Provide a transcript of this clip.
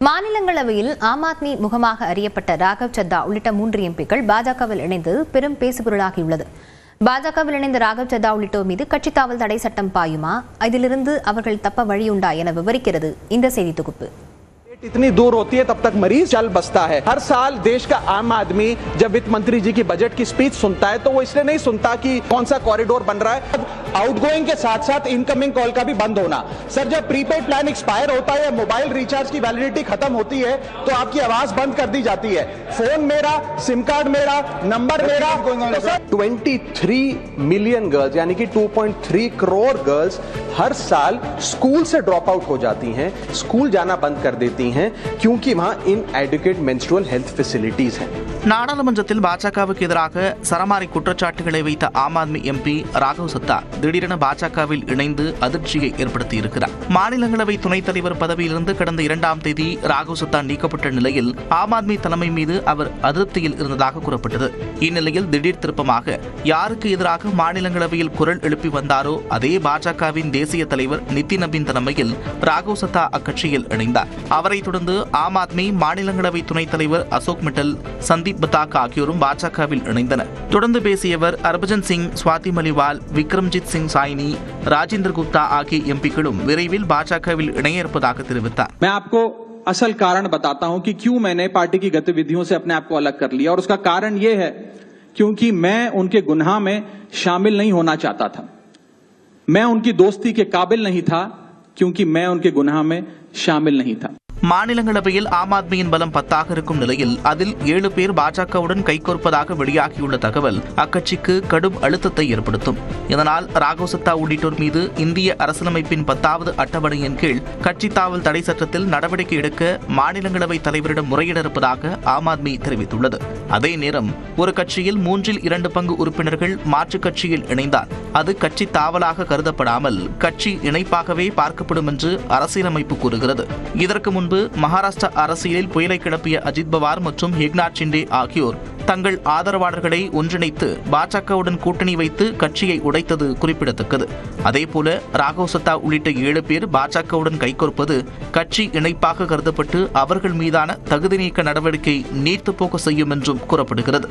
மாநிலங்களவையில் ஆம் ஆத்மி முகமாக அறியப்பட்ட ராகவ் சத்தா உள்ளிட்ட 3 எம்பிக்கள் பாஜகவில் இணைந்து பெரும் பேசுபொருளாகியுள்ளது. பாஜகவில் இணைந்த ராகவ் சத்தா உள்ளிட்டோர் மீது கட்சி தாவல் தடை சட்டம் பாயுமா, இதிலிருந்து அவர்கள் தப்ப வழியுண்டா என விவரிக்கிறது இந்த செய்தி தொகுப்பு. इतनी दूर होती है तब तक मरीज चल बसता है। हर साल देश का आम आदमी जब वित्त मंत्री जी की बजट की स्पीच सुनता है तो वो इसलिए नहीं सुनता कि कौन सा कॉरिडोर बन रहा है, आउटगोइंग के साथ साथ इनकमिंग कॉल का भी बंद होना। सर, जब प्रीपेड प्लान एक्सपायर होता है या मोबाइल रिचार्ज की वैलिडिटी खत्म होती है तो आपकी आवाज बंद कर दी जाती है। फोन मेरा, सिम कार्ड मेरा, नंबर मेरा। तो सर 23 मिलियन गर्ल्स यानी कि 2.3 करोड़ गर्ल्स हर साल स्कूल से ड्रॉप आउट हो जाती हैं, स्कूल जाना बंद कर देती हैं क्योंकि वहां इनएडिक्वेट मेंस्ट्रुअल हेल्थ फैसिलिटीज हैं. நாடாளுமன்றத்தில் பாஜகவுக்கு எதிராக சரமாரி குற்றச்சாட்டுகளை வைத்த ஆம் ஆத்மி எம்பி ராகவ் சத்தா திடீரென பாஜகவில் இணைந்து அதிர்ச்சியை ஏற்படுத்தியிருக்கிறார். மாநிலங்களவை துணைத் தலைவர் பதவியிலிருந்து கடந்த 2ஆம் தேதி ராகவ் சத்தா நீக்கப்பட்ட நிலையில் ஆம் ஆத்மி தலைமை மீது அவர் அதிருப்தியில் இருந்ததாக கூறப்பட்டது. இந்நிலையில் திடீர் திருப்பமாக யாருக்கு எதிராக மாநிலங்களவையில் குரல் எழுப்பி வந்தாரோ அதே பாஜகவின் தேசிய தலைவர் நிதின் நபீன் தலைமையில் ராகவ் சத்தா அக்கட்சியில் இணைந்தார். அவரை தொடர்ந்து ஆம் ஆத்மி மாநிலங்களவை துணைத் தலைவர் அசோக் மிட்டல், சந்தீப் பத்தாக் ஆகியோரும் பாஜகவில் இணைந்தனர். தொடர்ந்து பேசியவர் ஹர்பஜன் சிங், ஸ்வாதி மலிவால், விக்ரம்ஜித் சிங் சாய்னி, ராஜேந்திர குப்தா ஆகிய எம்பிக்களும் விரைவில் பாஜகவில் இணைய இருப்பதாக தெரிவித்தார். मैं आपको असल कारण बताता हूं कि क्यों मैंने पार्टी की गतिविधियों से अपने आप को अलग कर लिया, और उसका कारण यह है क्योंकि मैं उनके गुनाह में शामिल नहीं होना चाहता था। मैं उनकी दोस्ती के काबिल नहीं था क्योंकि मैं उनके गुनाह में शामिल नहीं था. மாநிலங்களவையில் ஆம் ஆத்மியின் பலம் 10 இருக்கும் நிலையில் அதில் 7 பேர் பாஜகவுடன் கைகோர்ப்பதாக வெளியாகியுள்ள தகவல் அக்கட்சிக்கு கடும் அழுத்தத்தை ஏற்படுத்தும். இதனால் ராகவ் சத்தா உள்ளிட்டோர் மீது இந்திய அரசியலமைப்பின் 10வது அட்டவணையின் கீழ் கட்சி தாவல் தடை சட்டத்தில் நடவடிக்கை எடுக்க மாநிலங்களவை தலைவரிடம் முறையிட இருப்பதாக ஆம் ஆத்மி தெரிவித்துள்ளது. அதே நேரம் ஒரு கட்சியில் 2 பங்கு உறுப்பினர்கள் மாற்றுக் கட்சியில் இணைந்தால் அது கட்சி தாவலாக கருதப்படாமல் கட்சி இணைப்பாகவே பார்க்கப்படும் என்று அரசியலமைப்பு கூறுகிறது. இதற்கு முன்பு மகாராஷ்டிரா அரசியலில் புயலை கிளப்பிய அஜித் பவார் மற்றும் ஏக்நாத் ஷிண்டே ஆகியோர் தங்கள் ஆதரவாளர்களை ஒன்றிணைத்து பாஜகவுடன் கூட்டணி வைத்து கட்சியை உடைத்தது குறிப்பிடத்தக்கது. அதேபோல ராகவ் சத்தா உள்ளிட்ட 7 பேர் பாஜகவுடன் கைகோர்ப்பது கட்சி இணைப்பாக கருதப்பட்டு அவர்கள் மீதான தகுதி நீக்க நடவடிக்கை நீர்த்துப்போக்க செய்யும் என்றும் கூறப்படுகிறது.